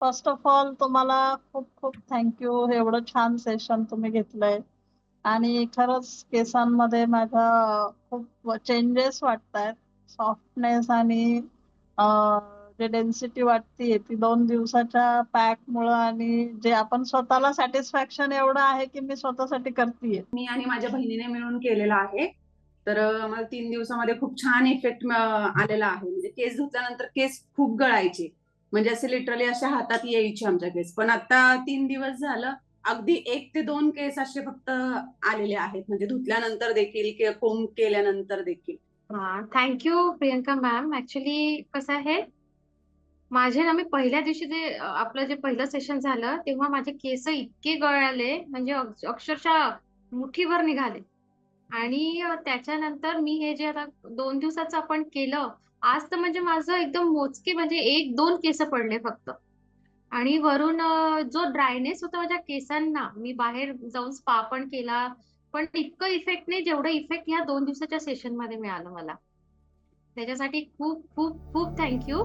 First of all तुम्हाला खूप खूप थँक्यू. एवढं छान सेशन तुम्ही घेतलंय आणि खरंच केसांमध्ये माझ्या खूप चेंजेस वाटतायत. सॉफ्टनेस आणि जे डेन्सिटी वाटतीये ती 2 दिवसाच्या पॅक मुळे आणि जे आपण स्वतःला सॅटिस्फॅक्शन एवढं आहे की मी स्वतःसाठी करतीये. मी आणि माझ्या बहिणीने मिळून केलेला आहे. तर मला 3 दिवसामध्ये खूप छान इफेक्ट आलेला आहे. म्हणजे केस धुतल्यानंतर केस खूप गळायचे, म्हणजे असे लिटरली अशा हातात यायचे आमच्या केस. पण आता 3 दिवस झालं अगदी 1 ते 2 केस असे फक्त आलेले आहेत, म्हणजे धुतल्यानंतर देखील कोंब केल्यानंतर देखील. हा, थँक्यू प्रियंका मॅम. ऍक्च्युली कसं आहे, माझे ना, मी पहिल्या दिवशी आपलं जे पहिलं सेशन झालं तेव्हा माझे केस इतके गळाले, म्हणजे अक्षरशः मुठीभर निघाले. आणि त्याच्यानंतर मी हे जे आता 2 दिवसाचं आपण केलं, आज तर म्हणजे माझं एकदम मोजके म्हणजे 1-2 केस पडले फक्त. आणि वरून जो ड्रायनेस होता माझ्या केसांना, मी बाहेर जाऊन स्पा पण केला, पण इतकं इफेक्ट नाही जेवढं इफेक्ट ह्या 2 दिवसाच्या सेशन मध्ये मिळालं मला. त्याच्यासाठी खूप खूप खूप थँक्यू.